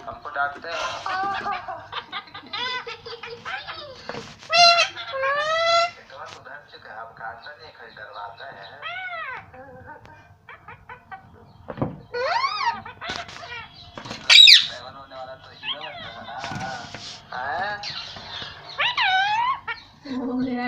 हमको डांटते हैं। सुधर चुका है, अब काटना नहीं खड़ी डरवाता है। सेवन होने वाला तो हीरो बनता है ना। वो मेरा